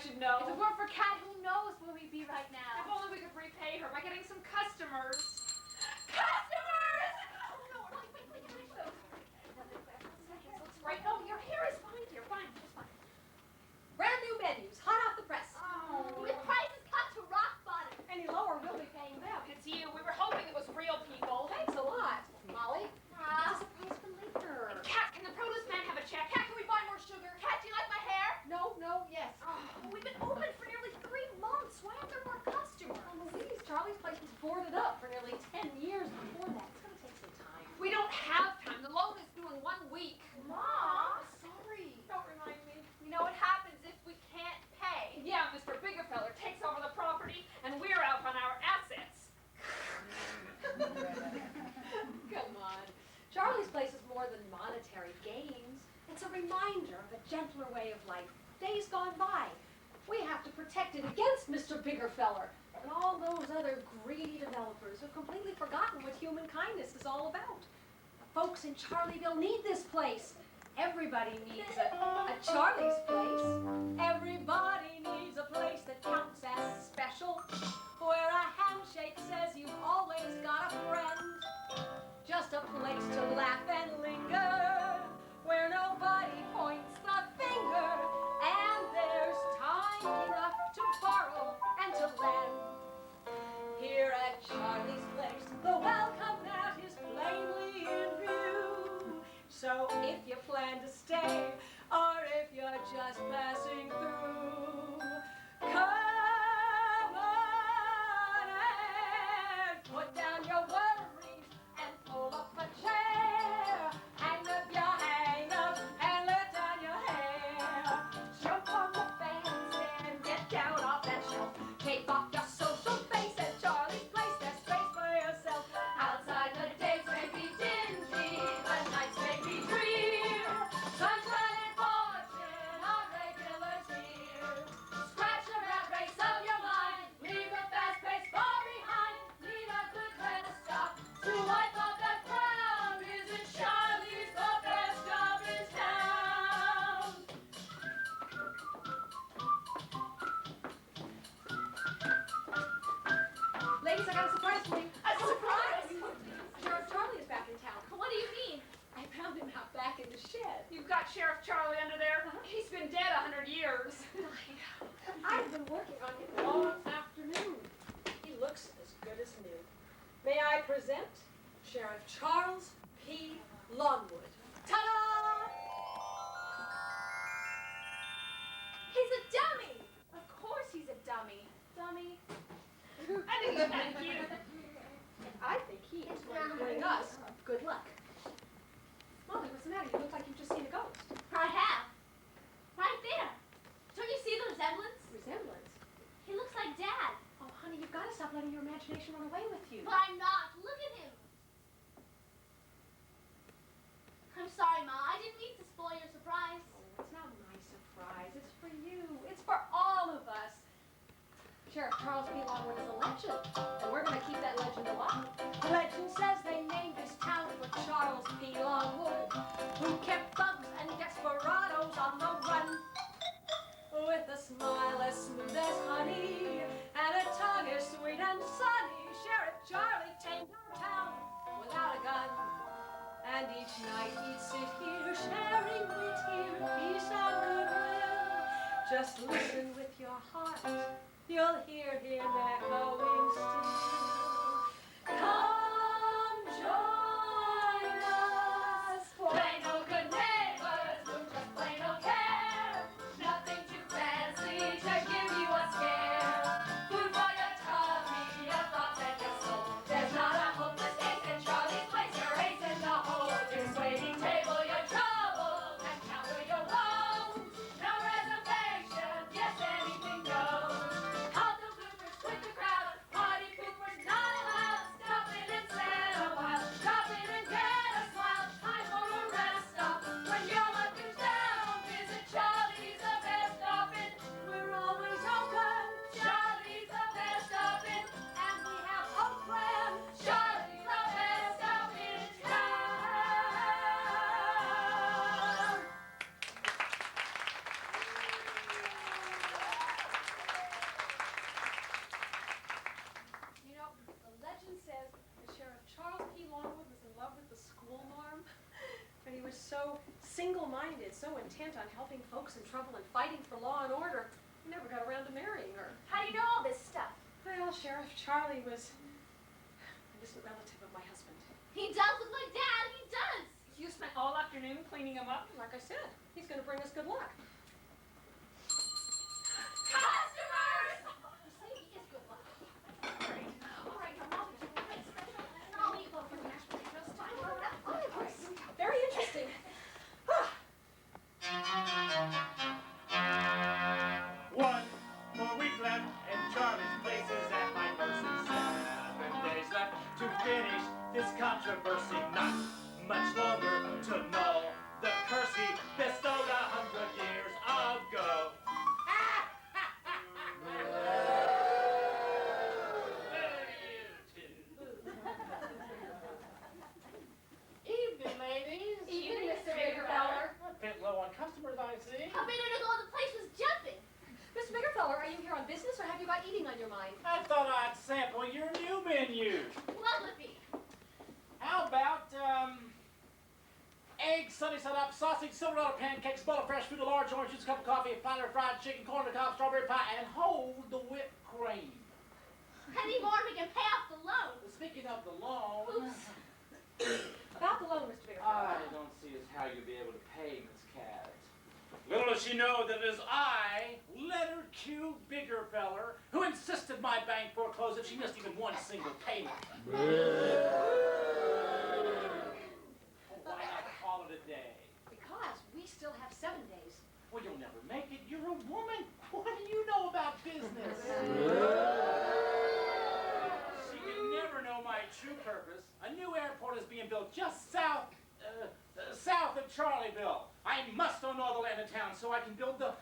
should know. If it weren't for Kat, who knows where we'd be right now? If only we could repay her by getting some customers. Customers! Oh, no, wait. Right, no, your hair is fine, dear. Fine, just fine. Brand new menus, hot off the press. Oh. With prices cut to rock bottom. Any lower, we'll be paying them. It's you. We were hoping it was real people. Thanks a lot, Molly. It's a surprise for later. Kat, can the produce man have a check? Kat, can we buy more sugar? Kat, do you like my hair? No, yes. Oh. We've been open for nearly 3 months. Why aren't there more customers? Oh, Louise, Charlie's place was boarded up for nearly 10 years before that. It's going to take some time. We don't have time. The loan is due in 1 week. Mom, sorry. Don't remind me. You know what happens if we can't pay? Yeah, Mr. Biggerfeller takes over the property, and we're out on our assets. Come on. Charlie's place is more than monetary gains. It's a reminder of a gentler way of life. Days gone by. We have to protect it against Mr. Biggerfeller and all those other greedy developers who've completely forgotten what human kindness is all about. The folks in Charlieville need this place. Everybody needs a Charlie's place. Everybody needs a place that counts as special, where a handshake says you've always got a friend. Just a place to laugh and linger, where nobody points the finger, and there's time enough to borrow and to lend. Here at Charlie's place, the welcome mat is plainly in view. So if you plan to stay, or if you're just passing through, come on and put down your worries and pull up a chair. Hang up your hang-up and let down your hair. Jump on the fence and get down off that shelf. Take off your social face at Charlie's place. There's space for yourself. Outside the days may be dingy, the nights may be drear. Sunshine and fortune are regulars here. Scratch the rat race of your mind. Leave the fast pace far behind. Need a good rest stop to wipe off that frown. Isn't Charlie's the best job in town? Ladies, I got a surprise for you. A surprise? Sheriff Charlie is back in town. What do you mean? I found him out back in the shed. You've got Sheriff Charlie under there? He's been dead 100 years. I've been working on him all afternoon. He looks as good as new. May I present Sheriff Charles P. Longwood. Ta-da! He's a dummy! Of course he's a dummy. Dummy. I didn't thank you. I think he is going to bring us good luck. Molly, what's the matter? You look like you've just seen a ghost. I have. Right there. Don't you see the resemblance? Resemblance? He looks like Dad. Oh, honey, you've got to stop letting your imagination run away with you. But I'm not. Look at him. I'm sorry, Ma. I didn't mean to spoil your surprise. Oh, it's not my surprise. It's for you. It's for all of us. Sheriff Charles P. Longwood is a legend, and we're going to keep that legend alive. Legend says they named this town for Charles P. Longwood, who kept thugs and desperados on the run. With a smile as smooth as honey, and a tongue as sweet and sunny, Sheriff Charlie tamed our town without a gun. And each night he'd sit here, sharing wit here, peace and goodwill. Just listen with your heart. You'll hear him echoing still. Come join us. Plain old good neighbors who just plain don't care. Nothing too fancy to give you a scare. Food for your tummy, your thoughts and your soul. There's not a hopeless case in Charlie's place. Your ace in the hole. His waiting table, your troubles, and counter your loans. No reservation, yes, anything goes. With the crowd, party poopers not allowed. Stop it single-minded, so intent on helping folks in trouble and fighting for law and order, I never got around to marrying her. How do you know all this stuff? Well, Sheriff Charlie was a distant relative of my husband. He does look like Dad. He does. You spent all afternoon cleaning him up? Like I said, he's going to bring us good luck. Customers! You say he is good luck. Great. All right, now, Mom, you can make special, and I'll leave over the mashed potatoes. Very interesting. One more week left, and Charlie's place is at my mercy. 7 days left to finish this controversy. Not much longer to null the curse he bestowed 100 years ago. Evening, ladies. Evening, Mr. Biggerfeller. A bit low on customers, I see. A minute ago, the place was jumping. Mr. Biggerfeller, are you here on business or have you got eating on your mind? I thought I'd sample your new menu. What would be? How about, eggs, sunny side up, sausage, silver dollar pancakes, bowl of fresh fruit, a large orange juice, a cup of coffee, a platter of fried chicken, corn on the cob, strawberry pie, and hold the whipped cream. Any more, we can pay off the loan. Speaking of the loan, About the loan, Mr. Biggerfeller. I don't see as how you'll be able to pay, Miss Cat. Little does she know that it is I, letter Q Biggerfeller, who insisted my bank foreclose if she missed even one single payment. Why not call it a day? Because we still have 7 days. Well, you'll never make it. You're a woman. What do you know about business? She can never know my true purpose. A new airport is being built just south of Charlieville. I must own all the land in town so I can build the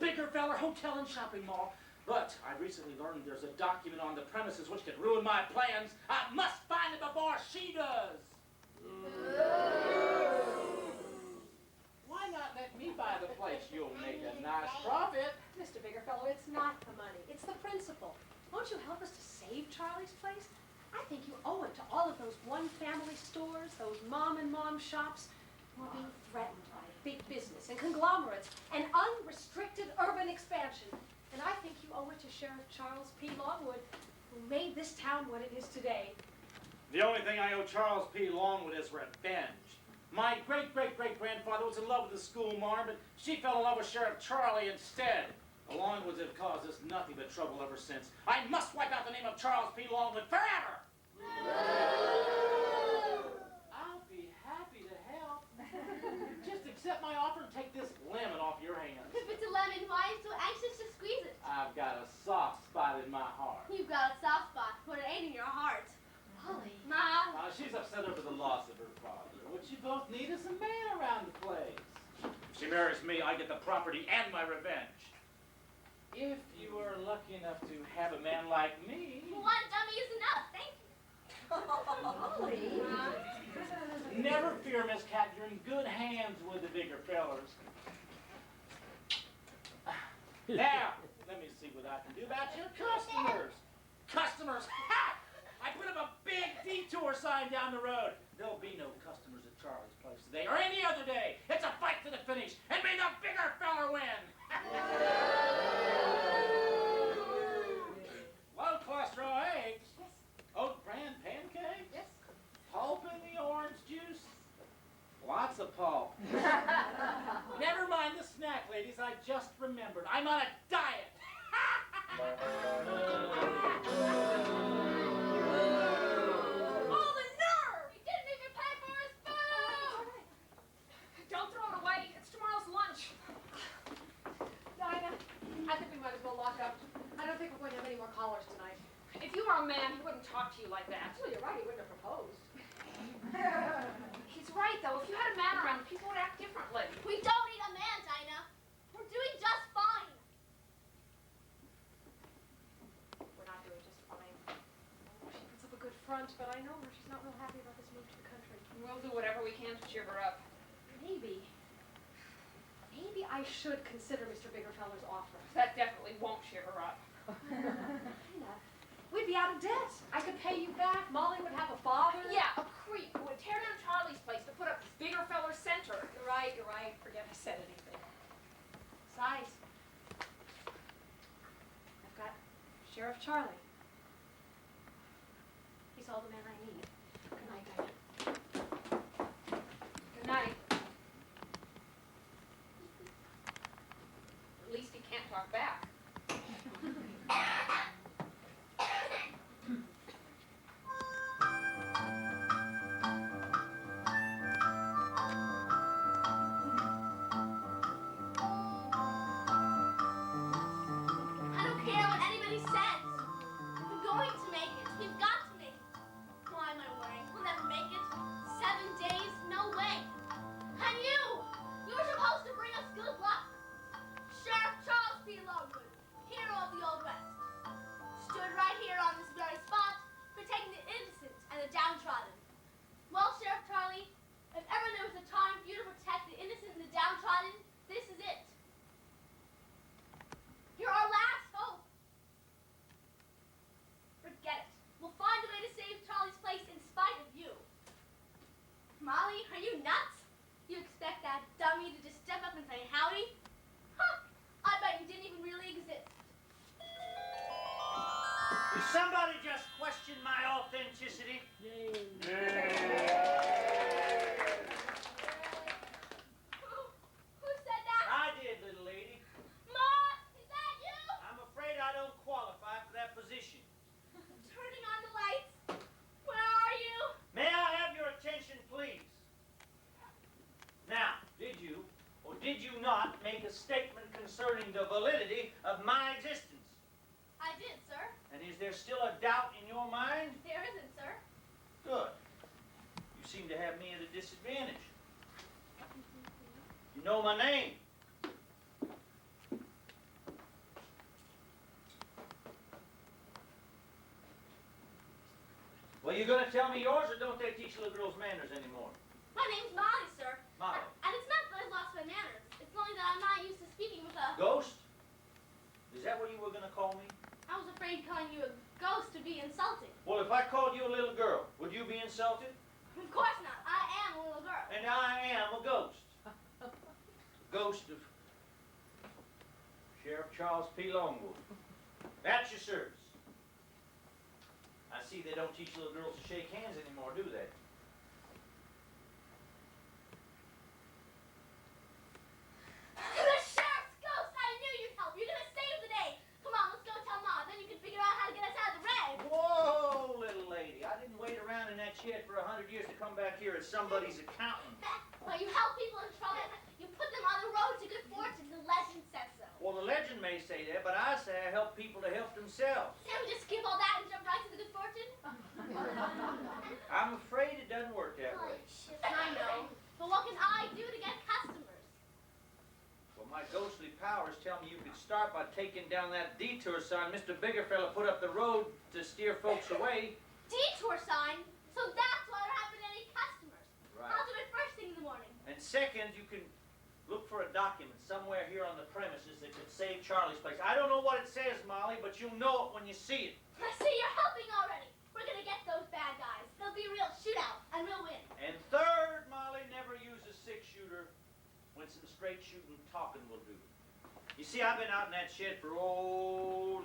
Biggerfeller Hotel and Shopping Mall. But I recently learned there's a document on the premises which could ruin my plans. I must find it before she does. Why not let me buy the place? You'll make a nice profit. Mr. Biggerfeller, it's not the money, it's the principle. Won't you help us to save Charlie's place? I think you owe it to all of those one-family stores, those mom shops, who are being threatened by big business and conglomerates and unrestricted urban expansion. And I think you owe it to Sheriff Charles P. Longwood, who made this town what it is today. The only thing I owe Charles P. Longwood is revenge. My great-great-great-grandfather was in love with the schoolmarm, but she fell in love with Sheriff Charlie instead. The Longwoods have caused us nothing but trouble ever since. I must wipe out the name of Charles P. Longwood forever! I'll be happy to help. Just accept my offer and take this lemon off your hands. If it's a lemon, why are you so anxious to squeeze it? I've got a soft spot in my heart. You've got a soft spot, but it ain't in your heart. Molly. Ma. She's upset over the loss of her father. What you both need is a man around the place. If she marries me, I get the property and my revenge. If you are lucky enough to have a man like me... One dummy is enough, thank you. Molly. Never fear, Miss Cat, you're in good hands with the bigger fellers. Now, let me see what I can do about your customers. Customers? Ha! I put up a big detour sign down the road. There'll be no customers at Charlie's place today or any other day. It's a fight to the finish, and may the bigger feller win. Low cholesterol eggs. Yes. Oat bran pancakes. Yes. Pulp in the orange juice. Lots of pulp. Never mind the snack, ladies. I just remembered. I'm on a diet. Oh, the nerve! He didn't even pay for his food! Don't throw it away. It's tomorrow's lunch. Dinah, I think we might as well lock up. I don't think we're going to have any more callers tonight. If you were a man, he wouldn't talk to you like that. Well, you're right, he wouldn't have proposed. He's right, though. If you had a man around, people would act differently. We don't need a man, Dinah. We're doing just fine. We're not doing just fine. She puts up a good front, but I know her. She's not real happy about this move to the country. We'll do whatever we can to cheer her up. Maybe I should consider Mr. Biggerfeller's offer. That definitely won't cheer her up. Dinah, we'd be out of debt. I could pay you back. Molly would have a father. Yeah, a creep who would tear down Charlie's place to put up this bigger feller center. You're right, you're right. Sheriff Charlie. He's all the man I need. Good night, Dinah. Good night. At least he can't talk back. I don't care what anybody says. We're going to make it. We've got to make it. Why am I worrying? We'll never make it. 7 days? No way. And you were supposed to bring us good luck. Sheriff Charles P. Longwood, hero of the Old West, stood right here on this very spot, protecting the innocent and the downtrodden. Well, Sheriff Charlie, if ever there was a time for you to protect the innocent and the downtrodden, this is it. You're our last hope. Forget it. We'll find a way to save Charlie's place in spite of you. Molly, are you nuts? You expect that dummy to just step up and say howdy? Huh. I bet you didn't even really exist. Did somebody just question my authenticity? Who said that? I did, little lady. Ma, is that you? I'm afraid I don't qualify for that position. Turning on the lights. Where are you? May I have your attention, please? Now, did you or did you not make a statement concerning the validity of my existence? I did, sir. And is there still a doubt in your mind? There isn't, sir. Good. You seem to have me at a disadvantage. You know my name. Well, you gonna tell me yours, or don't they teach little girls manners anymore? My name's Molly, sir. Molly. And it's not that I lost my manners. It's only that I'm not used to speaking with a... Ghost? Is that what you were gonna call me? I was afraid calling you a ghost would be insulting. Well, if I called you a little girl, would you be insulted? Of course not. I am a little girl. And I am a ghost. Ghost of Sheriff Charles P. Longwood. That's your service. I see they don't teach little girls to shake hands anymore, do they? The sheriff's ghost! I knew you'd help. You're gonna save the day. Come on, let's go tell Ma. Then you can figure out how to get us out of the red. Whoa, little lady. I didn't wait around in that shed for 100 years to come back here as somebody's accountant. Well, you help people in trouble. You put them on the road to good fortune. The legend says so. Well, the legend may say that, but I say I help people to help themselves. Can't we just skip all that and jump right to the good fortune? I'm afraid it doesn't work that way. Shit, I know. But what can I do to get customers? Well, my ghostly powers tell me you could start by taking down that detour sign Mr. Biggerfella put up the road to steer folks away. Detour sign? So that's why there haven't been any customers. Right. I'll do it first thing in the morning. And second, you can look for a document somewhere here on the premises that could save Charlie's place. I don't know what it says, Molly, but you'll know it when you see it. I see you're helping already. We're gonna get those bad guys. There'll be a real shootout, and we'll win. And third, Molly, never use a six-shooter when some straight shooting talking will do. You see, I've been out in that shed for,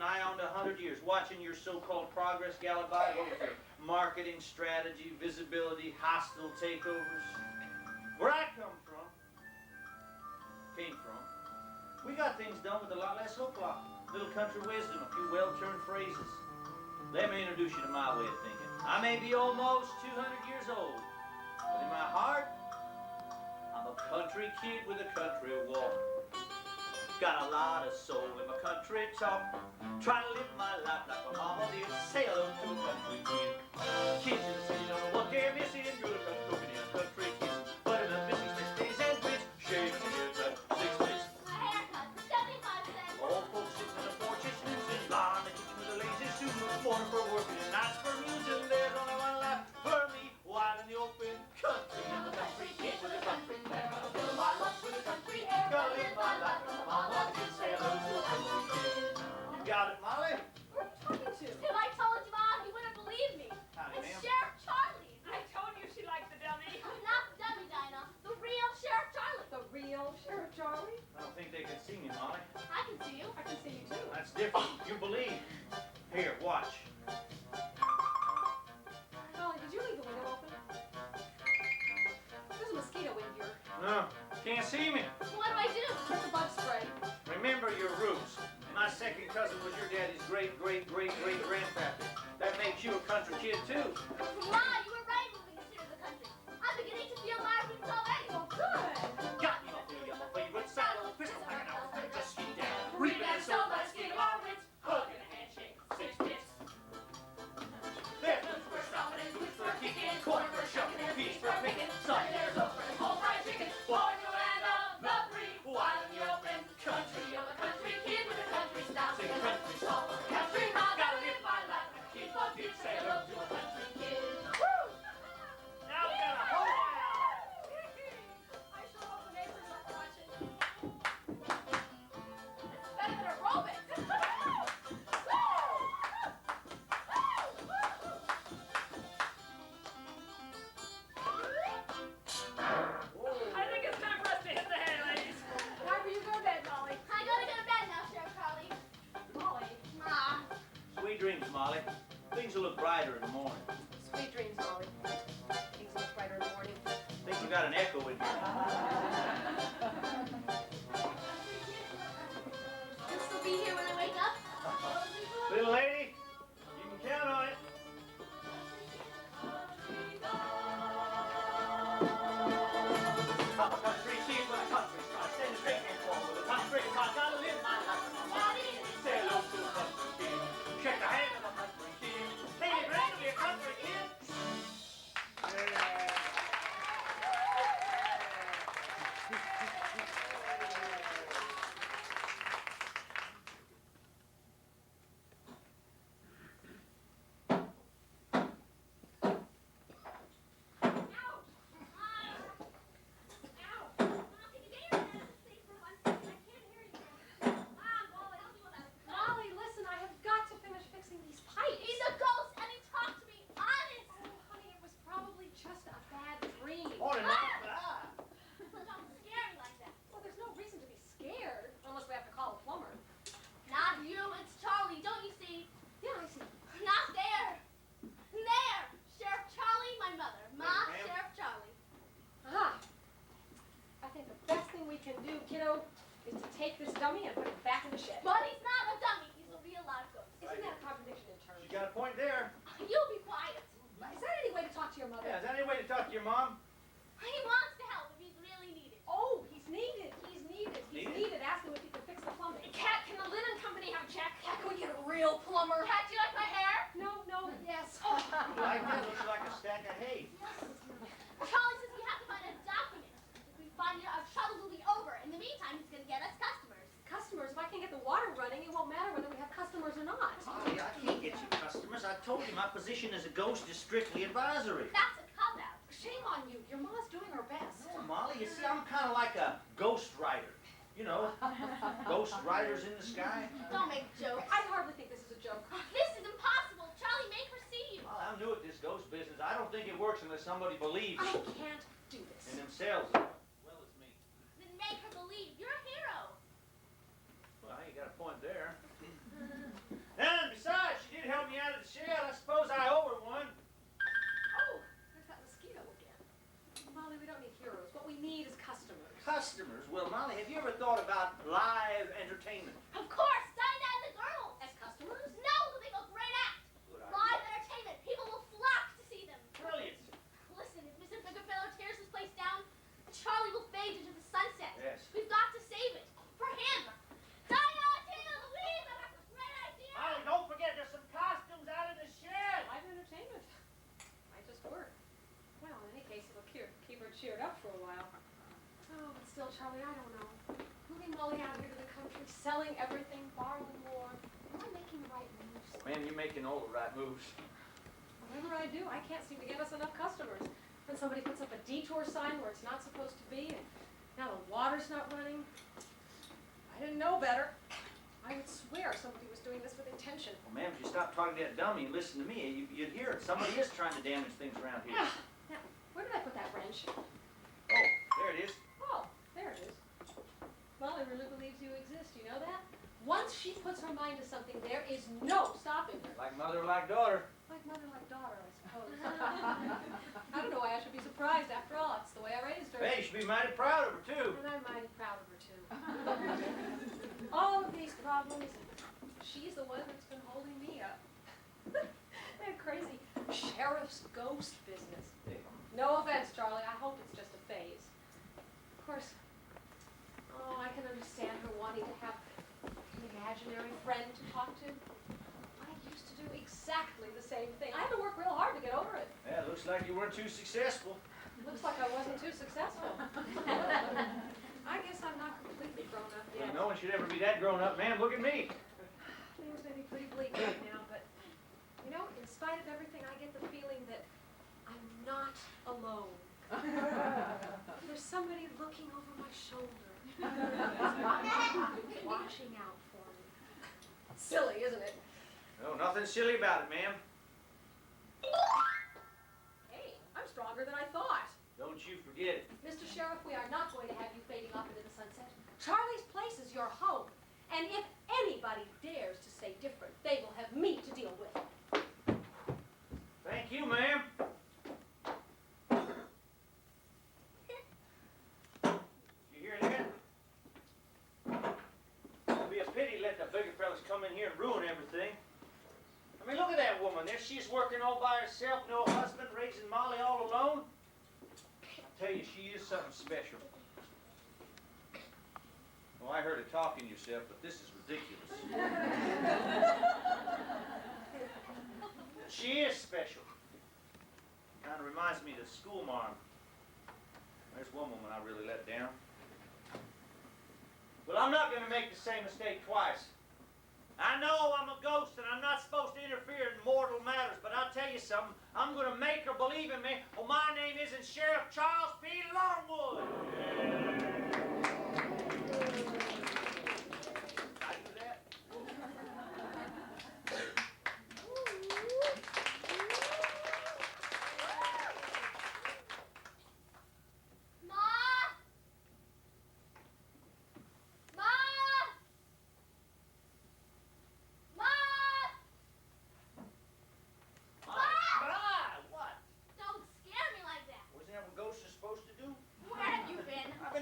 nigh on to 100 years, watching your so-called progress gallop by. What was your marketing strategy, visibility, hostile takeovers? Where I came from, we got things done with a lot less hoopla. Little country wisdom, a few well-turned phrases. Let me introduce you to my way of thinking. I may be almost 200 years old, but in my heart, I'm a country kid with a country walk. Got a lot of soul in my country talk. Try to live my life like my mama did. Say hello to a country kid. Kids in the city don't know what they're missing. Good enough cooking in a country kitchen. But enough missing sticks and grits. Shaving heads at 6 minutes. My haircut, 75 cents. Old folks sitting in the porches, snoozing. Lie in the kitchen with a lazy Susan. Morning for working and nights for musing. There's only one life for me. Wild in the open country. I'm a country kid with a country plan. Gonna fill my lunch with a country air. Gonna live my life like my mama did. Say hello to a country kid. You got it, Molly? Who are you talking to? If I told you, Mom, you wouldn't believe me. Howdy, It's ma'am. Sheriff Charlie. I told you she liked the dummy. Not the dummy, Dinah. The real Sheriff Charlie. The real Sheriff Charlie? I don't think they can see me, Molly. I can see you. I can see you too. That's different. You believe. Here, watch. Molly, did you leave the window open? There's a mosquito in here. No, can't see me. What do I do? Get the bug spray. Remember your roots. My second cousin was your daddy's great-great-great-great-grandpappy. That makes you a country kid, too. Ma, you were right moving us here to the country. I'm beginning to feel my roots already. Oh, good. Got me up here, my favorite saddle, pistol hanging out, just ski down. We've been so much skin of our wits, hug and a handshake, 6 bits. There, Boots for stomping and boots for kicking, corn for shucking and peas for picking, Sunday there's open and whole fried chicken, born to land of the free, wide in the open country. I'm a country kid with a country style, sing a country song for the country. I gotta live my life, keep on feet, say hello to a country kid. Woo! now we got a whole I sure hope the neighbors aren't watching. It's better than aerobics. I think it's time for us to hit the hay, ladies. Time for you to go to bed, Molly. I gotta go to bed now, Sheriff Charlie. Molly. Ma. Sweet dreams, Molly. Things will look brighter in the morning. Sweet dreams, Molly. Things look brighter in the morning. Think we got an echo in here. You'll still be here when I wake up? Little lady, you can count on it. I'm a country kid with a country stride, stand drinking for with a country pride. Gotta live my life with my body. Say hello to a country kid. Shake the hand of a country kid. Hey, you ready to be a country kid? Molly, listen, I have got to finish fixing these pipes. He's a ghost and he talked to me honest. Oh, honey, it was probably just a bad dream. On and off, but Don't scare me like that. Well, there's no reason to be scared, unless we have to call a plumber. Not you, it's Charlie, don't you see? Yeah, I see. Not there. There. Sheriff Charlie, my mother. Ma, Ma'am? Sheriff Charlie. Ah. I think the best thing we can do, kiddo, is to take this dummy and put it back in the shed. But he's not a dummy. He's a real live ghost. Isn't that a contradiction in terms? you got a point there. You be quiet. Is that any way to talk to your mother? Yeah, is that any way to talk to your mom? He wants to help if he's really needed. Oh, he's needed. He's needed. He's Needed? needed. Ask him if he can fix the plumbing. Cat, can the linen company have a check? Cat, can we get a real plumber? Cat, do you like my hair? No, no, yes. Like that looks like a stack of hay. Charlie says we have to find a document. If we find it, our troubles will be over. In the meantime, he's gonna get us customers. Customers, if I can get the water running, it won't matter whether we have customers or not. Molly, I can't get you customers. I told you my position as a ghost is strictly advisory. That's a cop-out. Shame on you. Your mom's doing her best. No, Molly, you see, I'm kind of like a ghost rider. You know, ghost riders in the sky. Don't make jokes. I hardly think this is a joke. This is impossible. Charlie, make her see you. Well, I'm new at this ghost business. I don't think it works unless somebody believes I can't do in this. themselves as well as me. Then make her believe. You're a hero. Well, you got a point there. And besides, she did help me out of the shed. I suppose I owe her one. Oh, there's that mosquito again. Molly, we don't need heroes. What we need is customers. Customers? Well, Molly, have you ever thought about live entertainment? Of course, Dinah and the girls. As customers? No, they'll make a great act. Good Live idea. entertainment. People will flock to see them. Brilliant. Listen, if Mr. Biggerfellow tears this place down, Charlie will fade into the sunset. Yes. We've got to save it. For him. Dinah, Tina, Louise, I have a great idea. Molly, don't forget there's some costumes out in the shed. Live entertainment. Might just work. Well, in any case, it'll keep her cheered up for a while. Oh, but still, Charlie, I don't know. Moving Molly out here to the country, selling everything, borrowing more. Am I making the right moves? Man, you're making all the right moves. Whatever I do, I can't seem to get us enough customers. When somebody puts up a detour sign where it's not supposed to be, and now the water's not running. I didn't know better. I would swear somebody was doing this with intention. Well, ma'am, if you stop talking to that dummy and listen to me, you'd hear it. Somebody is trying to damage things around here. Now, where did I put that wrench? Oh, there it is. Oh, there it is. Molly really believes you exist. You know that? Once she puts her mind to something, there is no stopping her. Like mother, like daughter. Like mother, like daughter, I suppose. I don't know why I should be surprised. After all, it's the way I raised her. Hey, you should be mighty proud of her, too. And I'm mighty proud of her, too. All of these problems, she's the one that's been holding me up. That crazy sheriff's ghost business. No offense, Charlie. I hope it's just a phase. Of course, oh, I can understand her wanting to have an imaginary friend to talk to. I used to do exactly the same thing. I had to work real hard to get over it. Yeah, looks like you weren't too successful. Looks like I wasn't too successful. I guess I'm not completely grown up Well, yet. no one should ever be that grown up, ma'am. Look at me. Things may be pretty bleak right now, but, you know, in spite of everything, I get the feeling that I'm not alone. There's somebody looking over my shoulder, watching out for me. Silly, isn't it? No, nothing silly about it, ma'am. Hey, I'm stronger than I thought. Don't you forget it. Mr. Sheriff, we are not going to have you fading off into the sunset. Charlie's place is your home. And if anybody dares to say different, they will have me to deal with. Thank you, ma'am. You hear that? It'd be a pity to let the bigger fellas come in here and ruin everything. I mean, look at that woman. There she's working all by herself, no husband, raising Molly all alone. I tell you, she is something special. Well, I heard her talking yourself, but this is ridiculous. She is special. Kind of reminds me of the schoolmarm. There's one woman I really let down. Well, I'm not going to make the same mistake twice. I know I'm a ghost and I'm not supposed to interfere in mortal matters, but I'll tell you something. I'm going to make her believe in me. Well, my name isn't Sheriff Charles P. Longwood. I do that?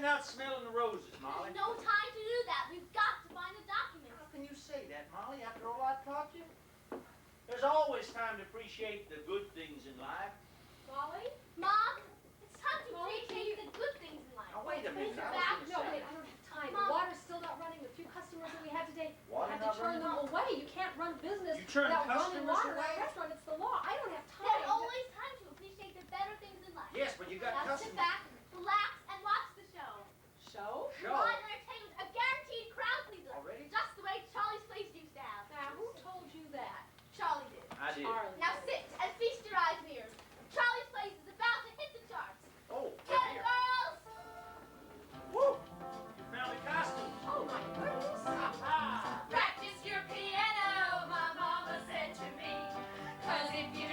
Out smelling the roses, Molly. There's no time to do that. We've got to find the document. How can you say that, Molly, after all I've taught you? There's always time to appreciate the good things in life. Molly? Mom, it's time to Molly, appreciate the good things in life. Now, wait a minute. I was back. gonna No, say- wait, I don't have time. Mom. The water's still not running. The few customers that we had today, Water had to not turn running? them away. You can't run business You turn without running customers water in away? a restaurant. It's the law. I don't have time. There's always time to appreciate the better things in life. Yes, but you got Now sit customers. back, relax, and watch the show. Show? Show. Live entertainment, a guaranteed crowd pleaser. Already? Just the way Charlie's place used to have. Now, who told you that? Charlie did. I did. Charlie. Now sit and feast your eyes and ears. Charlie's place is about to hit the charts. Oh, Get come it, here. girls! Woo! You found the costume. Oh, my goodness. Practice your piano, my mama said to me. 'Cause if you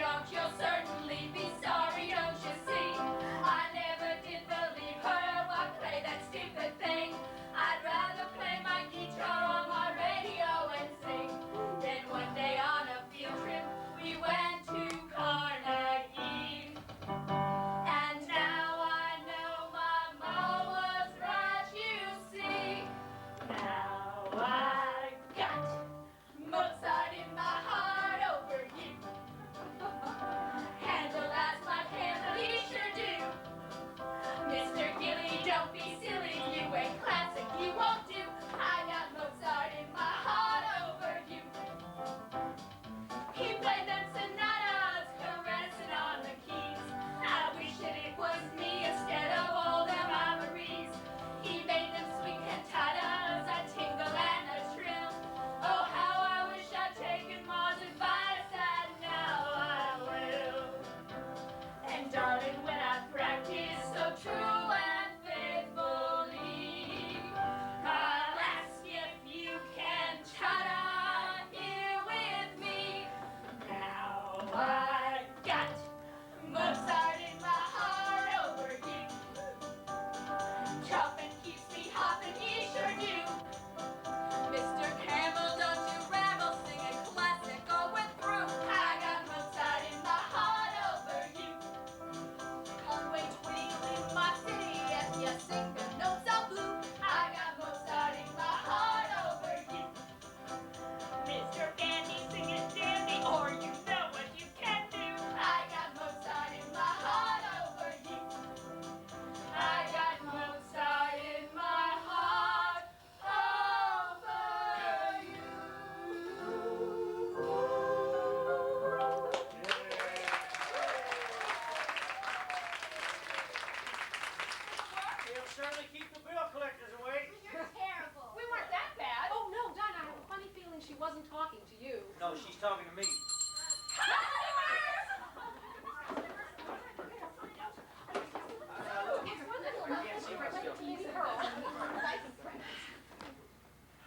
talking to you. No, she's talking to me.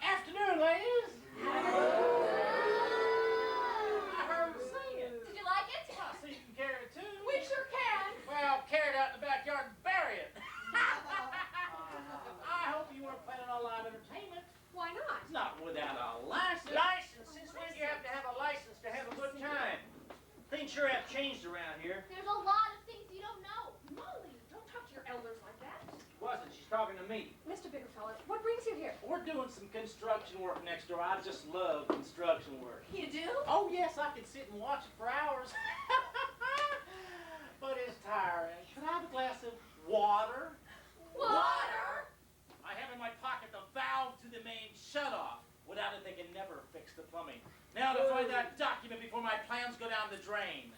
Afternoon, ladies. I heard them singing. Did you like it? Well, so you can carry it too. We sure can. Well, carry it out in the backyard and bury it. I hope you weren't planning on live entertainment. Why not? Not without a license. License? Since when do you have to have a license to have a good time? Things sure have changed around here. There's a lot of things you don't know. Molly, don't talk to your elders like that. She wasn't. She's talking to me. Mr. Biggerfellow, what brings you here? We're doing some construction work next door. I just love construction work. You do? Oh, yes, I could sit and watch it for hours. But it's tiring. Could I have a glass of water? Water? I have in my pocket the valve to the main shutoff. Without it, they can never fix the plumbing. Now to find that document before my plans go down the drain.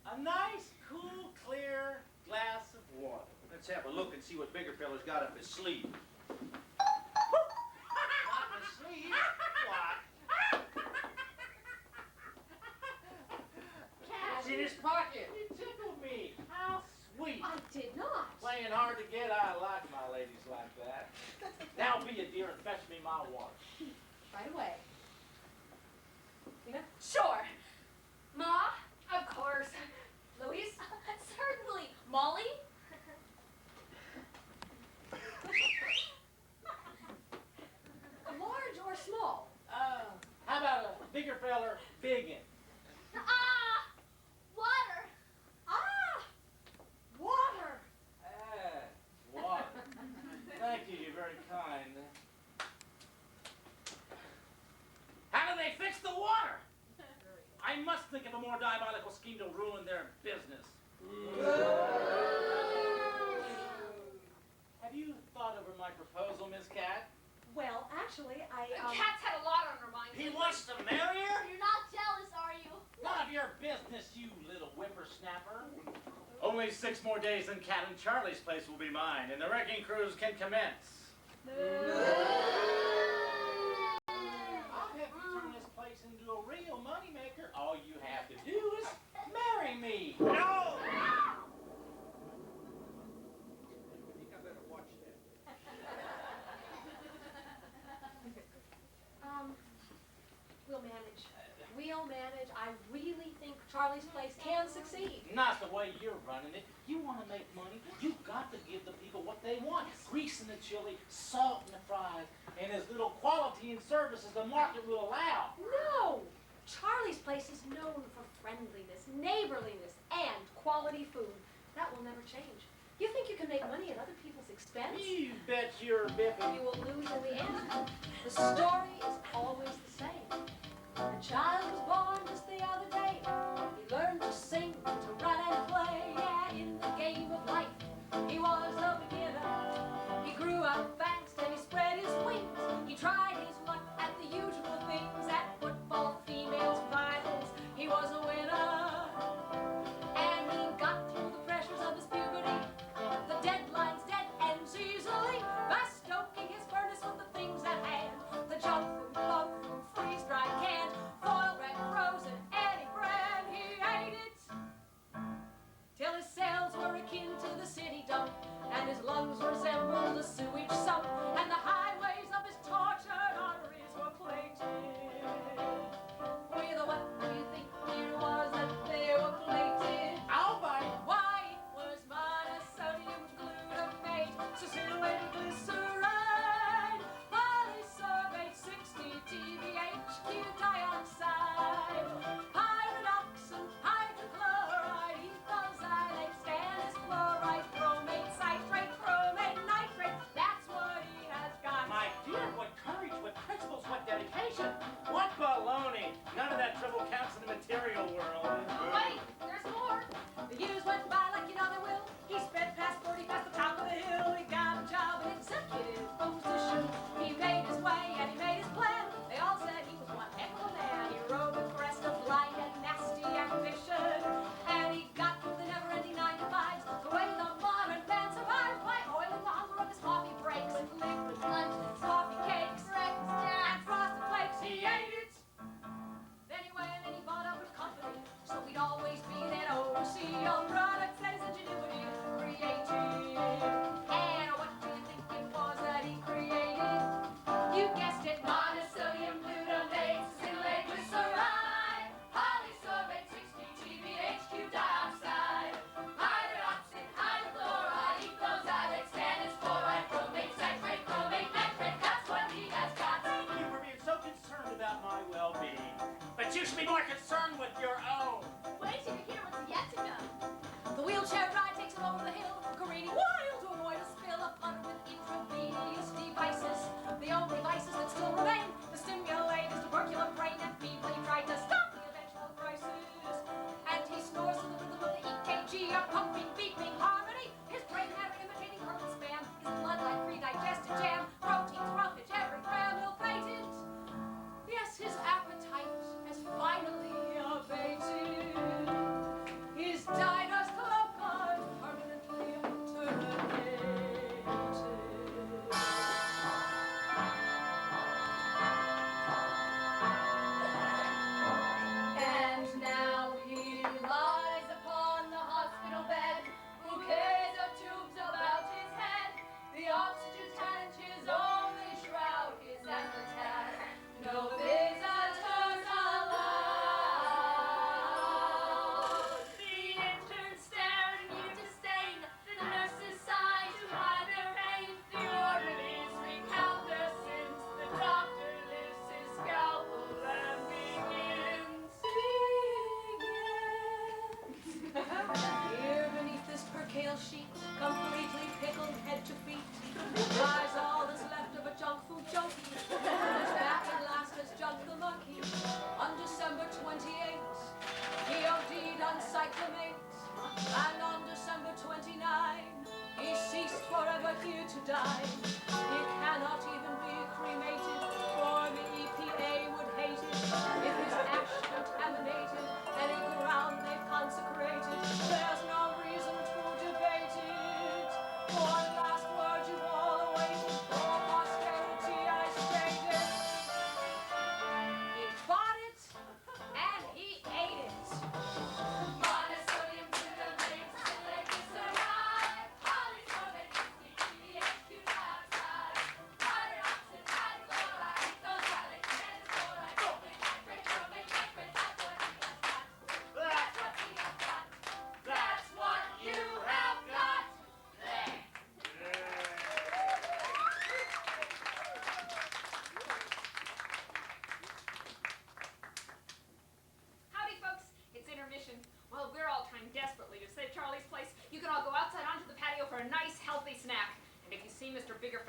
A nice, cool, clear glass of water. Let's have a look and see what bigger fella's got up his sleeve. Not his sleeve? What? It's in his pocket. You tickled me. How sweet. I did not. Playing hard to get, I like my ladies like that. Now be a dear and fetch me my water. Right away. Tina? Sure. Ma? Of course. Louise? Certainly. Molly? Large or small? How about a bigger feller, biggin? Water. Water. Water. Thank you, you're very kind. How do they fix the water? I must think of a more diabolical scheme to ruin their business. Have you thought over my proposal, Miss Cat? Well, actually, Kat's had a lot on her mind. He wants to marry her? You're not jealous, are you? None of your business, you little whippersnapper. Only 6 more days and Cat and Charlie's place will be mine, and the wrecking crews can commence. I'll have to turn this place into a real moneymaker. All you have to do is marry me. No! I think I better watch that. We'll manage. We'll manage. I really think Charlie's place can succeed. Not the way you're running it. You want to make money, you've got to give the people what they want. Grease in the chili, salt in the fries, and as little quality and service as the market will allow. No! Charlie's place is known for friendliness, neighborliness, and quality food. That will never change. You think you can make money at other people's expense? You bet you're bipping. You will lose in the end. The story is always the same. A child was born just the other day. He learned to sing, to run and play. Yeah, in the game of life, he was a beginner. He grew up fast and he spread his wings. He tried his luck at the usual things. At football, females, finals, he was a winner. And he got through the pressures of his puberty. The deadline's dead ends easily by stoking his furnace with the things at hand. The junk food, bug food, freeze-dried canned, foil wrapped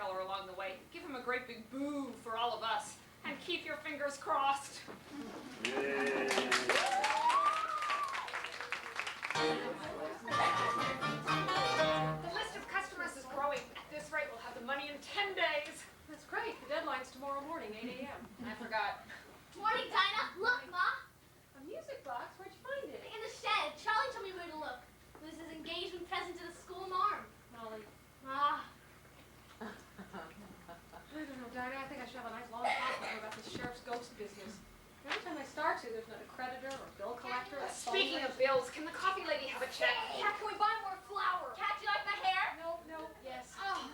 DeCarlo along the way. Give him a great big boo for all of us. And keep your fingers crossed. Yay. The list of customers is growing. At this rate, we'll have the money in 10 days. That's great. The deadline's tomorrow morning, 8 a.m. I forgot. Morning, Dinah. Look, Ma. A music box? Where'd you find it? In the shed. Charlie told me where to look. It was his engagement present to the school marm. Molly. Ah. I don't know, Dinah. I think I should have a nice long talk with her about this sheriff's ghost business. Every time I start to, there's not a creditor or bill collector or Speaking of bills, can the coffee lady have a check? Yeah, can we buy more flour? Cat, do you like my hair? No, yes. Oh.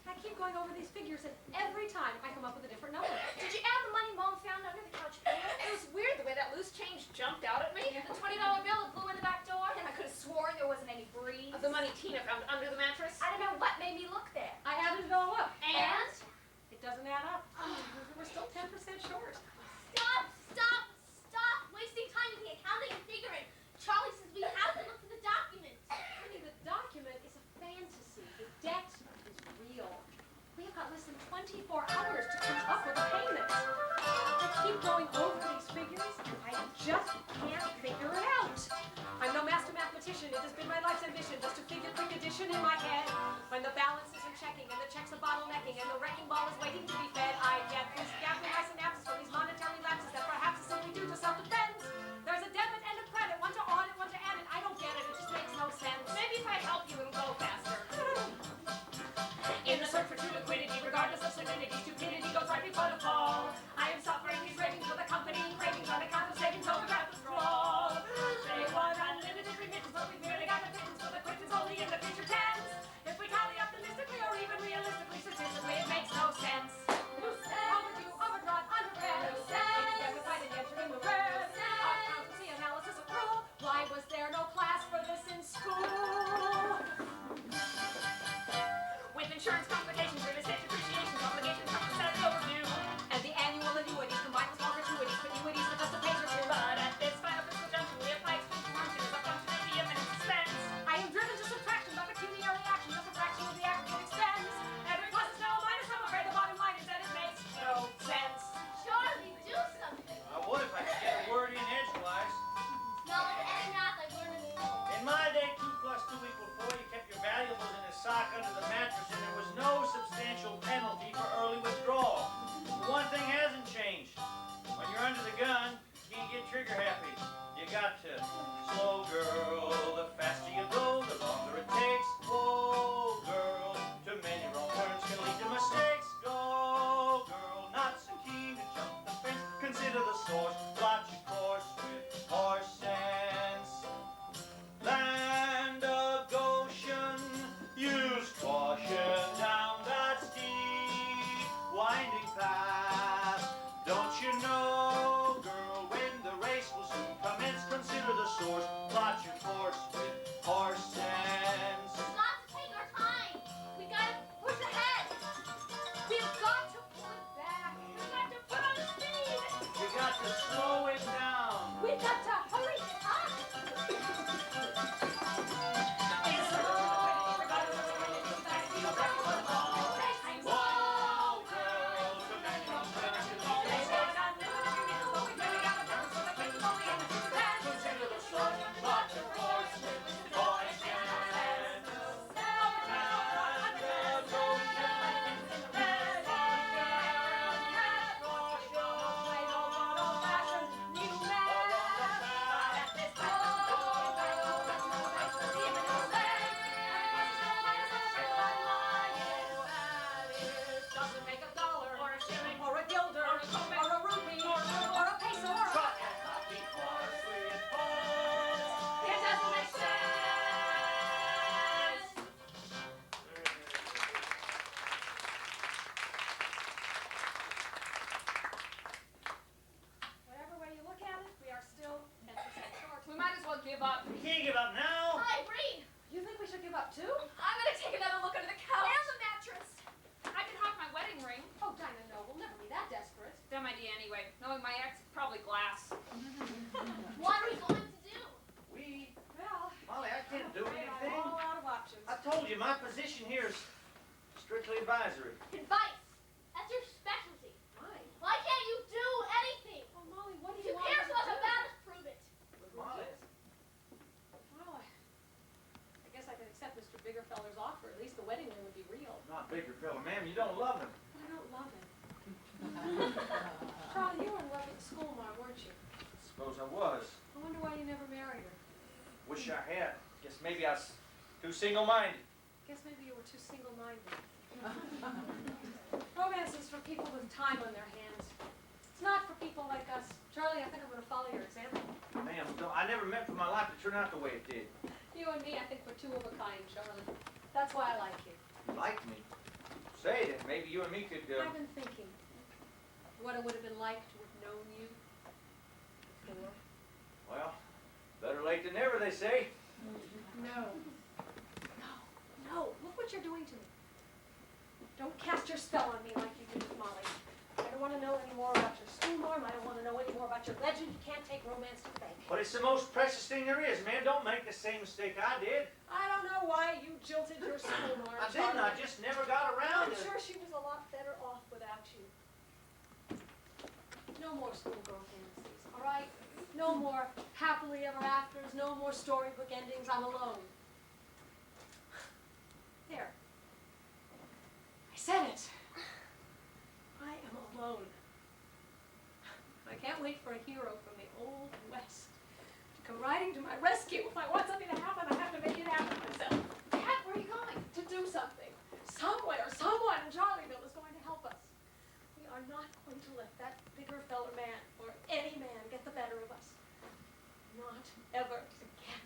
I keep going over these figures, and every time I come up with a different number. Did you add the money Mom found under the couch pillow? It was weird the way that loose change jumped out at me. The $20 bill that blew in the back door? And I could have sworn there wasn't any breeze. Of the money Tina found under the mattress. I don't know what made me look there. I added it all up. And? It doesn't add up. We're still 10% short. Stop wasting time in the accounting and figuring. Charlie says we have to look for the document. Honey, the document is a fantasy. The debt is real. We have got less than 24 hours to come up with a payment. I keep going over these figures, and I just can't figure it out. I'm no master mathematician. It has been my life's ambition just to figure quick addition in my head. When the balance isn't checking, and the checks are bottlenecking, and the wrecking ball is waiting to be fed, I get this gap in my synapses from these monetary lapses that perhaps is simply due to self-defense. There's a debit and a credit, one to audit, one to add it. I don't get it. It just makes no sense. Maybe if I help you, it'll go faster. In the search for true liquidity, regardless of solidity, stupidity goes right before the fall. I am suffering these ravings for the company, cravings on account of savings over the scroll. They want unlimited remittance, but we've merely got the pittance for the quittance only in the future tense. If we tally optimistically or even realistically, statistically, it makes no sense. Overdue, overdrawn, underread. If we find an answer in the red. Accountancy analysis of rule. Why was there no class for this in school? With insurance complications, real estate depreciations, obligations, percent overdue. And the annual annuities combined with small gratuities for annuities with just a page or two. But at this final fiscal junction, we apply expense function as a function of the imminent expense. I am driven to subtraction by pecuniary action, just a fraction of the aggregate expense. Every plus is no minus, I'm afraid the bottom line is that it makes no sense. Charlie, do something. I would if I could get a word in edgewise. Not like any math I learned in school. In my day, 2 + 2 = 4. You kept your valuables in a sock under the mattress, and there was no substantial penalty for early withdrawal. But one thing hasn't changed. When you're under the gun, you can't get trigger happy. You got to. Slow girl, the faster you go, the longer it takes. Whoa, girl, too many wrong turns can lead to mistakes. Go, girl, not so keen to jump the fence. Consider the source, plot your course with horse sense. Land of Goshen, use caution down that steep, winding path. Don't you know, girl, when the race will soon commence, consider the source, plot your course with horse sense. We've got to take our time. We gotta push ahead. We've got to pull it back. We've got to put on speed. You got to slow it down. We've got to hurry up. Whoa, girl, too many wrong turns can lead to mistakes. Consider the source, plot your course with horse sense. Land of Goshen, Doesn't make a dollar, or a shilling, or a guilder, or a rupee, or a peso, or a... plot your copy course with horse. It doesn't make sense! Whatever way you look at it, we are still 10% short. We might as well give up. You can't give up now. Hi, Bree. You think we should give up too? I'm gonna take another look under the couch. And the mattress. I can hawk my wedding ring. Oh, Dinah, no, we'll never be that desperate. Dumb idea anyway. Knowing my ex, probably glass. What are we going to do? Well, Molly, I can't do I'm anything. all out of options. I told you, my position here is strictly financial advisory. Advice. That's your specialty. Mine. Why can't you do anything? Oh, Molly, what do If you you want care me so to much do? about us, prove it. Molly. Well, I guess I could accept Mr. Biggerfeller's offer. At least the wedding ring would be real. Not bigger fella, ma'am. You don't love him. But I don't love him. Charlie, you were in love with the school marm, weren't you? Suppose I was. I wonder why you never married her. Wish I had. Guess maybe I was too single-minded. Guess maybe you were too single-minded. Romance is for people with time on their hands. It's not for people like us. Charlie, I think I'm going to follow your example. Ma'am, I never meant for my life to turn out the way it did. You and me, I think we're two of a kind, Charlie. That's why I like you. You like me. Say that maybe you and me could, I've been thinking what it would have been like to have known you before. well, better late than never, they say. No. No. Look what you're doing to me. Don't cast your spell on me like you did with Molly. I don't want to know any more about your school marm. I don't want to know any more about your legend. You can't take romance to the bank. But it's the most precious thing there is, man. Don't make the same mistake I did. I don't know why you jilted your school marm. I didn't. I just never got around I'm to it. sure she was a lot better off without you. No more schoolgirl fantasies, all right? No more happily ever afters, no more storybook endings. I'm alone. There. I said it. I am alone. I can't wait for a hero from the Old West to come riding to my rescue. If I want something to happen, I have to make it happen myself. Dad, where are you going? To do something. Somewhere, someone in Charlieville is going to help us. We are not going to let that bigger fella man or any man get the better of us. Not ever again.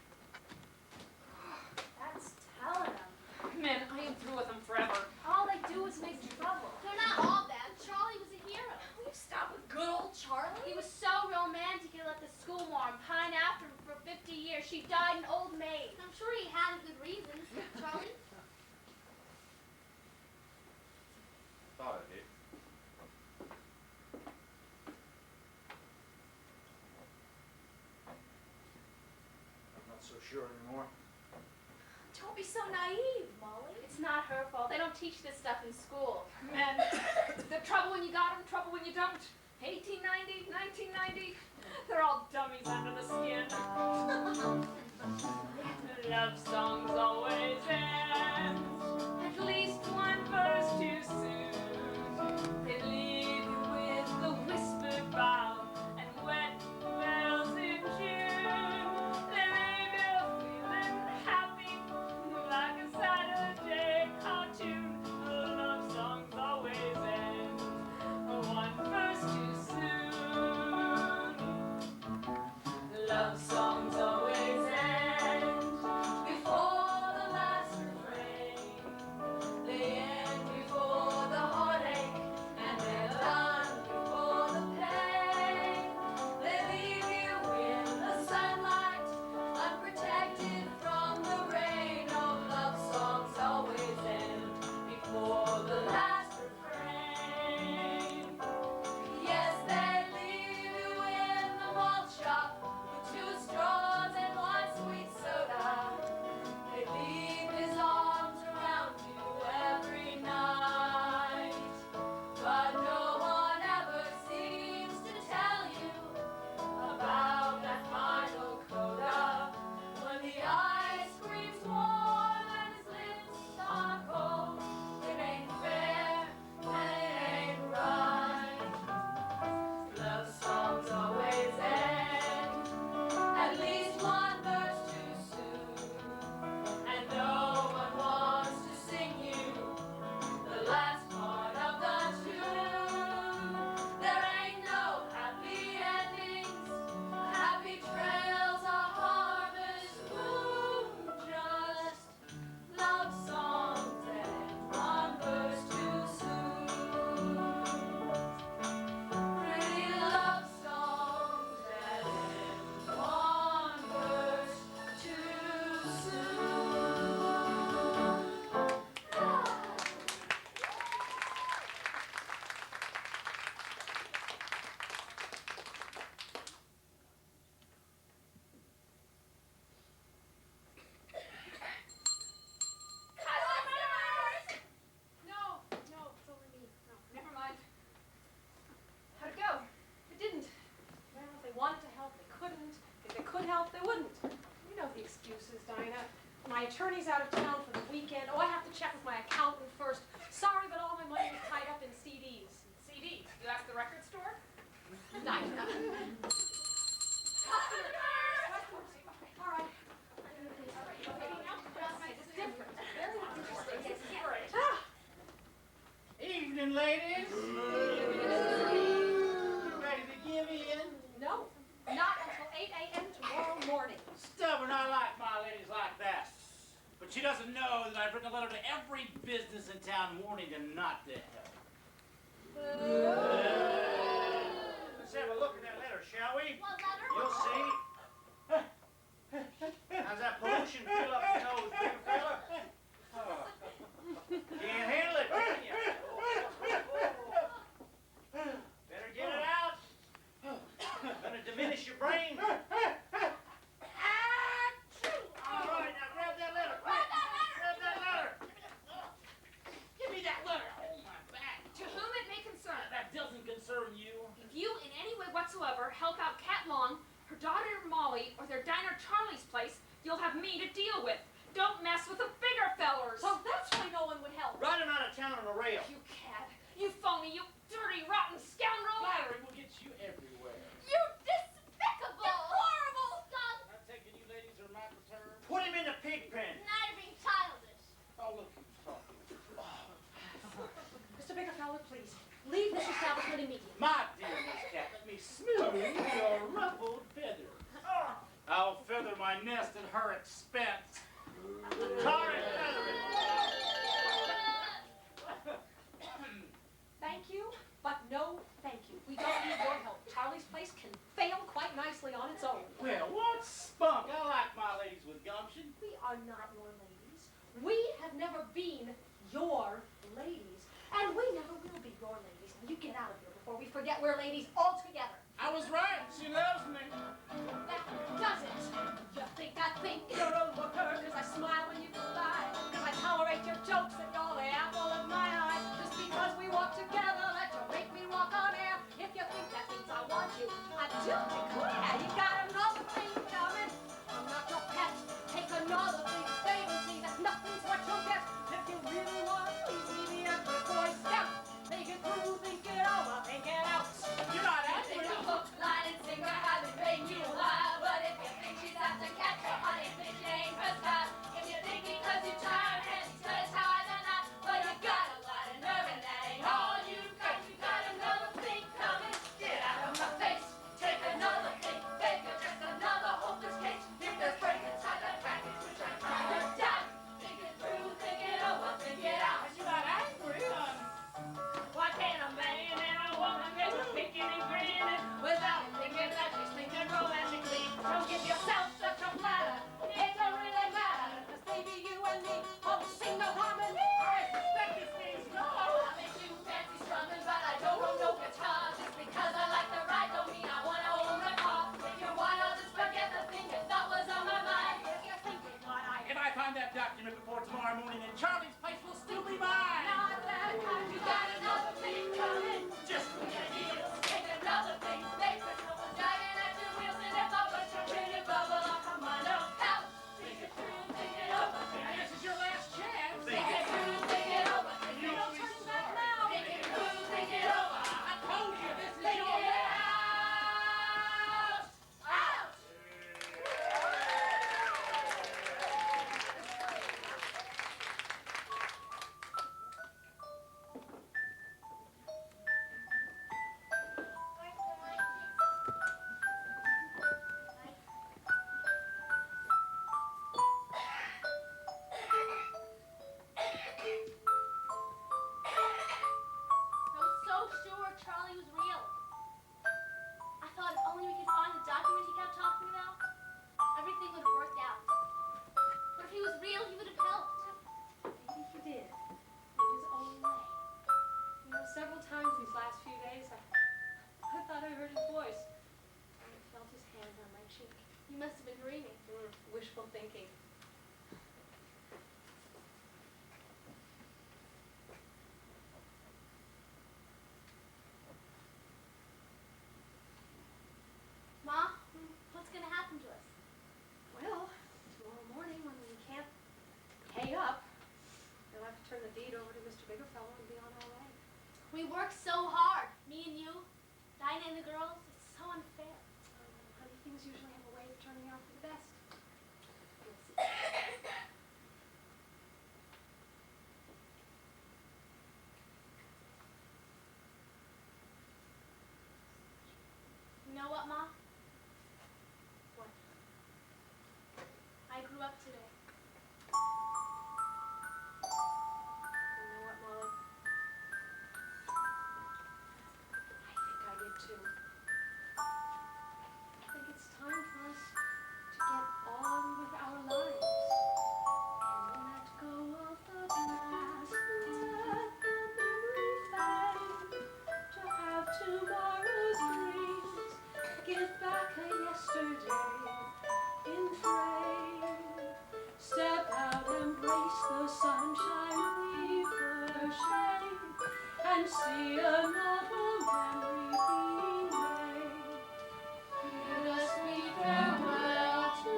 That's telling them. Man, I am through with them forever. All they do is make trouble. They're not all bad. Charlie was a hero. Will you stop with good old Charlie? He was so romantic he let the school marm pine after him for 50 years. She died an old maid. I'm sure he had a good reason. Charlie? Thought I did. I'm not so sure anymore. Don't be so naive, Molly. It's not her fault. They don't teach this stuff in school. Men, the trouble when you got them, trouble when you don't. 1890, 1990, they're all dummies under the skin. Love songs always end, at least one verse too soon. They leave you with the whispered vow and wet bells in June. They leave you feeling happy like a Saturday cartoon. Love songs always end one verse too soon. Love songs always end before the last refrain. attorney's out of town for the weekend. Oh, I have to check with my accountant first. Sorry, but all my money is tied up in CDs. CDs. You asked the record store? Nice. All right. It's different. Very interesting. Evening, ladies. Ready to give in? No, not until 8 a.m. tomorrow morning. Stubborn, I like my ladies like that. But she doesn't know that I've written a letter to every business in town warning them not to help. Let's have a look at that letter, shall we? What letter? You'll see. How's that pollution fill up your nose, big fella? Can't handle it, can you? Better get it out. Gonna diminish your brain. All right, now grab that letter. Grab that letter. Give me that letter. Oh, my back. To whom it may concern. That doesn't concern you. If you, in any way whatsoever, help out Cat Long, her daughter Molly, or their diner Charlie's place, you'll have me to deal with. Don't mess with the bigger fellers. So that's why no one would help. Ride him out of town on a rail. You cat, you phony, you dirty, rotten scoundrel. Flattery will get you everywhere. You despicable! Horrible skunk! I'm taking you ladies are my perturbed. Put him in the pig pen. Now you're being childish. Oh, look who's talking. Mr. Biggerfeller, please, leave this establishment immediately. My dear Miss Cat, let me smooth your ruffled feathers. I'll feather my nest at her expense. Tar and feather it. Thank you, but no thank you. We don't need your help. Charlie's place can fail quite nicely on its own. Well, what spunk? I like my ladies with gumption. We are not your ladies. We have never been your ladies. And we never will be your ladies. Now you get out of here before we forget we're ladies altogether. I was right. She loves me. That does it. You think I think you're over her because I smile when you go by. Because I tolerate your jokes and you're the apple of my eye. Just because we walk together, let you make me walk on air. If you think that means I want you, I do declare you got another thing coming. I'm not your pet. Take another thing, baby. See that nothing's what you'll get. If you really want to please me, be a good boy scout. Think it through, think it over, think it out. You're not I acting. think a hook, line, and sinker hasn't paid you a while. But if you think she's out to catch you, honey, think she ain't her style. If you think because you try her and she's gonna tie the knot, well, you got a lot of nerve and that ain't all you've got. You got another thing coming. Get out of my face. Take another thing, babe. You're just another hopeless case. If there's break inside that package, which I'm trying to doubt. Think it through, think it over, think it out. You're not angry, honey. Why can't a man and a woman get to picking and grinning without thinking that she's thinking romantically? Don't give yourself such a flatter. It don't really matter. 'Cause baby, you and me won't sing no harmony. I suspect this means no. I may do fancy strumming, but I don't own no guitar. Just because I like to ride don't mean I wanna own a car. If you want, I'll just forget the thing you thought was on my mind. If you're thinking what I If I find that document before tomorrow morning, then Charlie's place will still be mine. not that kind, You got another thing coming. Just when you need it, take another thing. Make the trouble dragging at your wheels, and if I bust your pretty bubble, I'll come on out. Think it through, think it over. Now, this is your last chance. Think it through, think it over. Think You it don't turn back over. now. Think it through, think it over. I told you this is Think your it last. out. I was so sure Charlie was real. I thought if only we could find the document he kept talking about, everything would have worked out. But if he was real, he would have helped. Maybe he did. In his own way. You know, several times these last few days, I thought I heard his voice. And I felt his hand on my cheek. You must have been dreaming. Wishful thinking. Ma, what's going to happen to us? Well, tomorrow morning when we can't things usually have a way of turning out for the best. You'll see. You know what, Ma? What? I grew up today. You know what, Molly? I think I did too. I think it's time for us to get on with our lives and let go of the past, let the memory fade, to have tomorrow's dreams, give back a yesterday in frame. Step out, embrace the sunshine, leave the shade, and see another memory being made. Bid us bid farewell to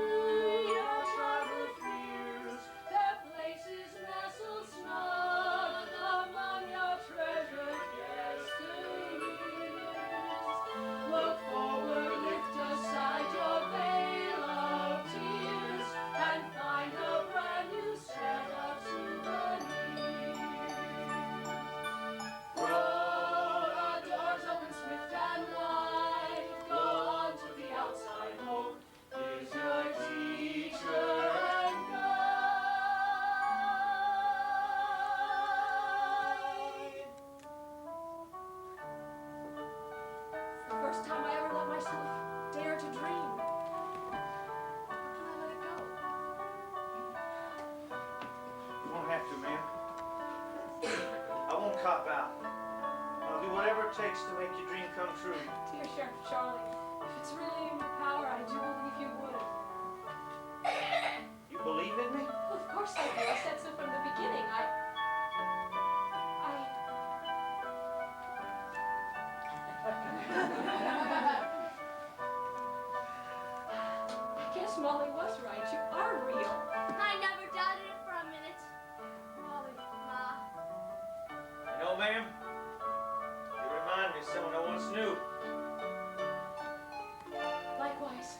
your childhood fears, their places nestled snug among your treasured yesteryears. Look forward, lift aside your veil of tears, and find a brand new set of souvenirs. Throw the doors open swift and wide, go on to the outside, hope is your teacher and guide. It's the first time I ever let myself dare to dream. How can I let it go? You won't have to, ma'am. I won't cop out. I'll do whatever it takes to make your dream come true. Dear Sheriff Charlie, if it's really in your power, I do believe you would. You believe in me? Well, of course I do. I said so from the beginning. I guess Molly was right. You are real. I never doubted it for a minute. Molly. Ma. You know, ma'am, you remind me of someone I once knew. Likewise.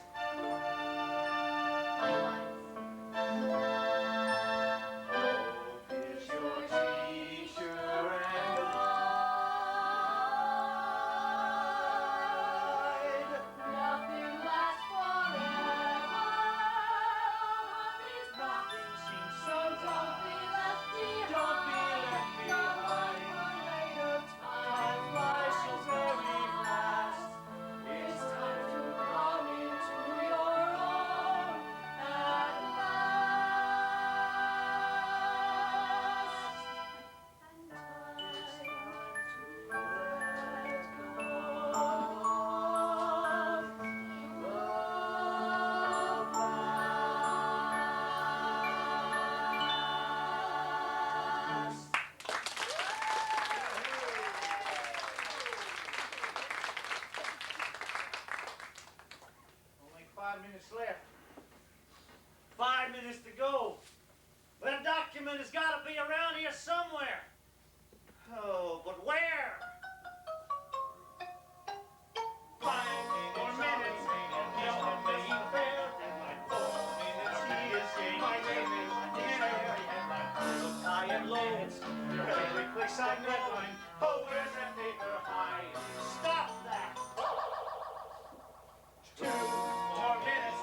Hope is your teacher and guide. Nothing lasts forever. These Nothing seems so don't be left behind. Don't be left behind. Time flies so very fast. It's time to come into your own at last. And time to let go of the past. Only 5 minutes left. 5 minutes to go. That document has got to be around here somewhere. Oh, but where? 5 more minutes, and you'll be fair. And like 4 minutes, he is saying, my name is Dinner. And like little high and lows, every place I know. Oh, where's that paper hide? Stop that! 2 more minutes.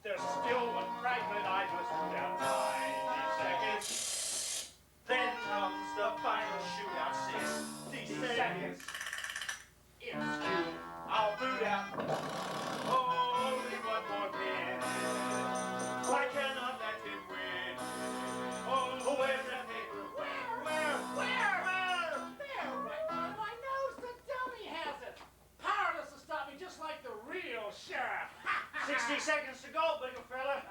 There's still one fragment I must put out. 90 seconds. Then comes the final shootout. 60 seconds. It's you. I'll boot out. Only one more minute. I cannot let him win. Oh, where's that paper? Where? There, right on my nose. The dummy has it. Powerless to stop me, just like the real sheriff. 60 seconds to go, big fella.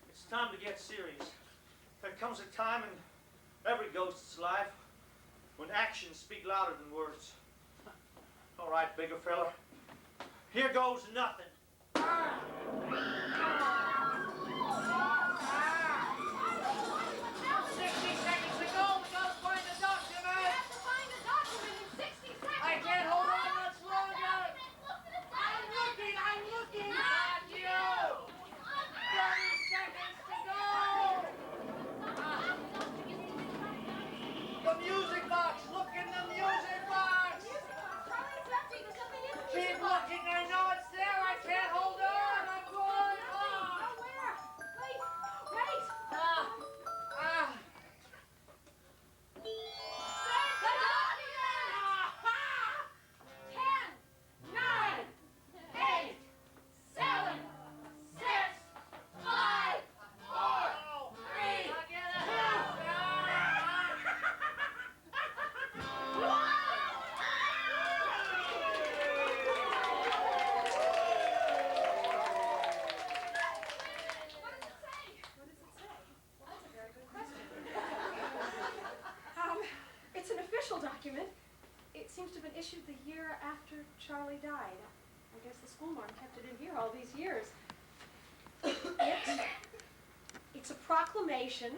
It's time to get serious. There comes a time in every ghost's life when actions speak louder than words. All right, bigger fella. Here goes nothing. 60 seconds to go. We gotta find the document. We have to find a document in 60 seconds. I can't hold on much longer. Look for the document. I'm looking. seems to have been issued the year after Charlie died. I guess the school marm kept it in here all these years. It's a proclamation.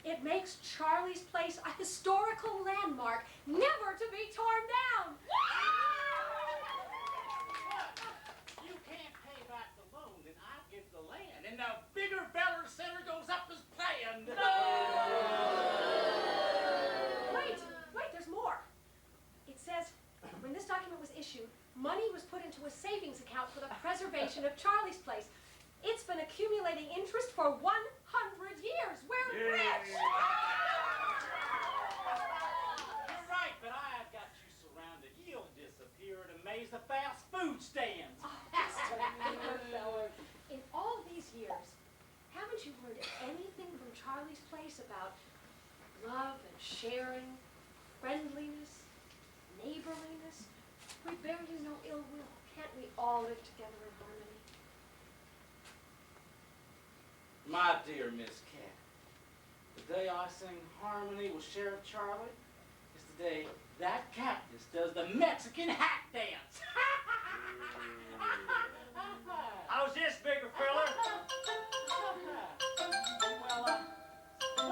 It makes Charlie's Place a historical landmark, never to be torn down. You can't pay back the loan, then I'll give the land, and the bigger Beller Center goes up as planned. Wait, there's more. It says, when this document was issued, money was put into a savings account for the preservation of Charlie's Place. It's been accumulating interest for 100 years. We're rich! You're right, but I've got you surrounded. You'll disappear and amaze the fast food stands. Oh, fellas. In all these years, haven't you learned anything from Charlie's Place about love and sharing, friendliness, neighborliness? We bear you no ill will. Can't we all live together in harmony? My dear Miss Cat, the day I sing harmony with Sheriff Charlie is the day that cactus does the Mexican hat dance. How's this, bigger fella?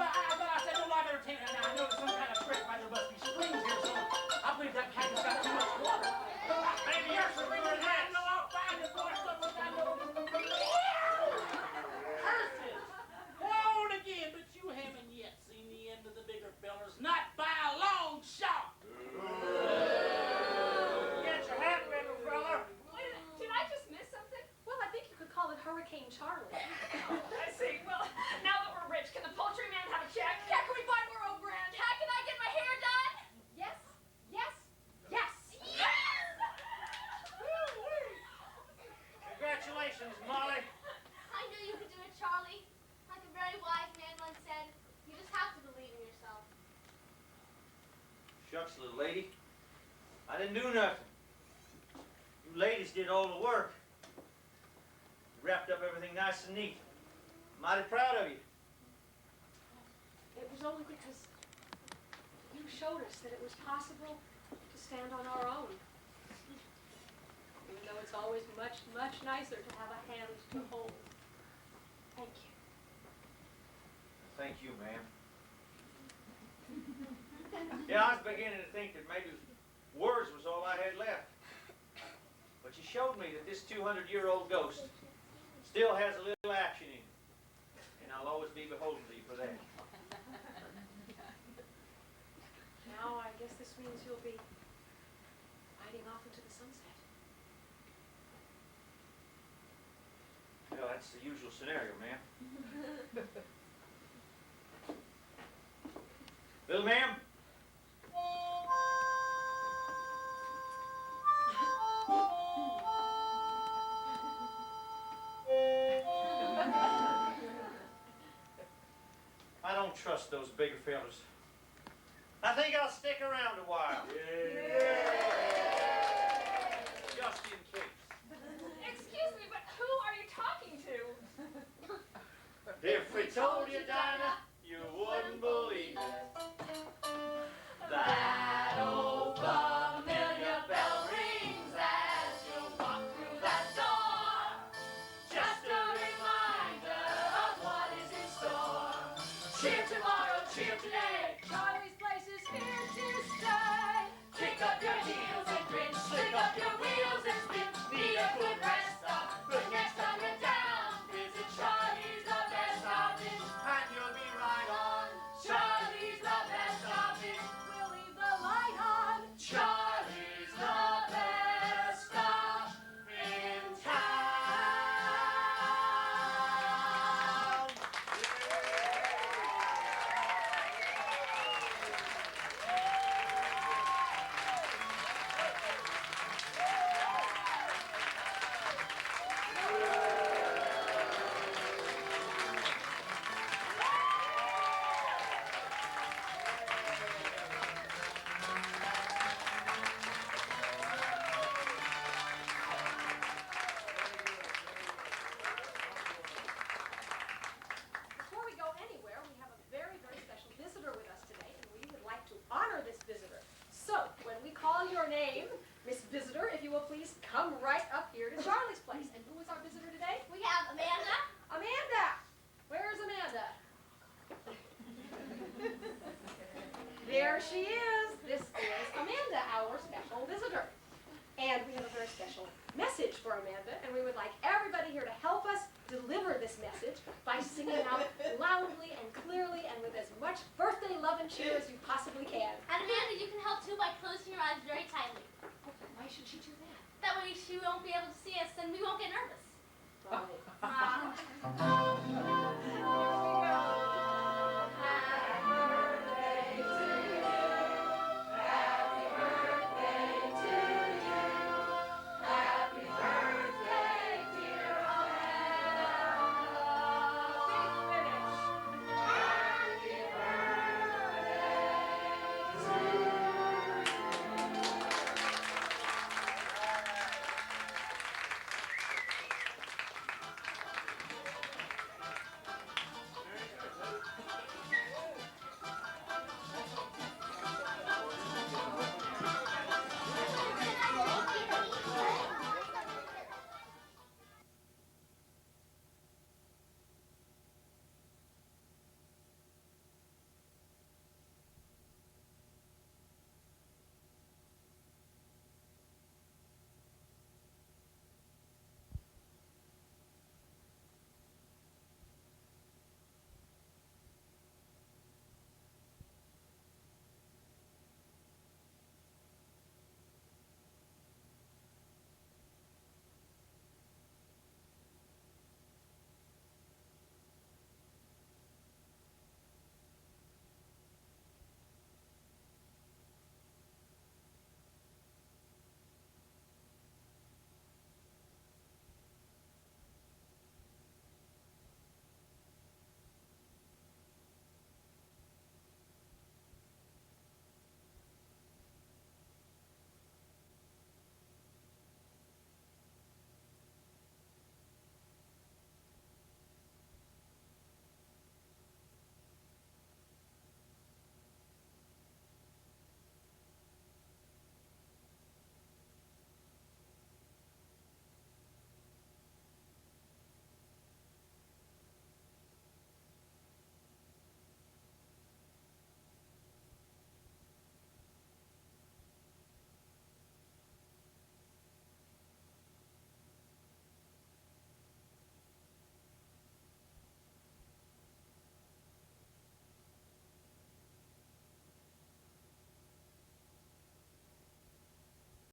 I said no live entertainment. Now I know there's some kind of trick why there must be springs here, so I believe that cactus got too much water. Maybe you're springer than that. No, I'll find it for someone I know. Curses! Won't again, but you haven't yet seen the end of the bigger fellers, not by a long shot. Get your hat, bigger fella. Wait, did I just miss something? Well, I think you could call it Hurricane Charlie. I see. Well, now that we're rich, can the poultry man have a check? Cat, can we buy more O-brand? Cat, can I get my hair done? Yes, yes, yes! Yes! Congratulations, Molly. I knew you could do it, Charlie. Like a very wise man once said, you just have to believe in yourself. Shucks, little lady. I didn't do nothing. You ladies did all the work. You wrapped up everything nice and neat. Mighty proud of you. It was only because you showed us that it was possible to stand on our own. Even though it's always much, much nicer to have a hand to hold. Thank you. Thank you, ma'am. Yeah, I was beginning to think that maybe words was all I had left. But you showed me that this 200-year-old ghost still has a little action in it. And I'll always be beholden to you for that. Now I guess this means you'll be riding off into the sunset. Well, that's the usual scenario, ma'am. Little ma'am? I don't trust those bigger fellas. I think I'll stick around a while. Just in case. Excuse me, but who are you talking to? If we told you, Dinah, you wouldn't believe it. That old familiar bell rings as you walk through that door. Just a reminder of what is in store. Cheer tomorrow, cheer today. Charlie's Place is here to stay. Kick up your heels and grin, slick up your wheels and spin. Need a good rest stop, but next time you're down, visit Charlie's, the best stop in. And you'll be right. cheer as you possibly can. And Amanda, you can help too by closing your eyes very tightly. Why should she do that? That way she won't be able to see us and we won't get nervous. Right. Ah. Here we go.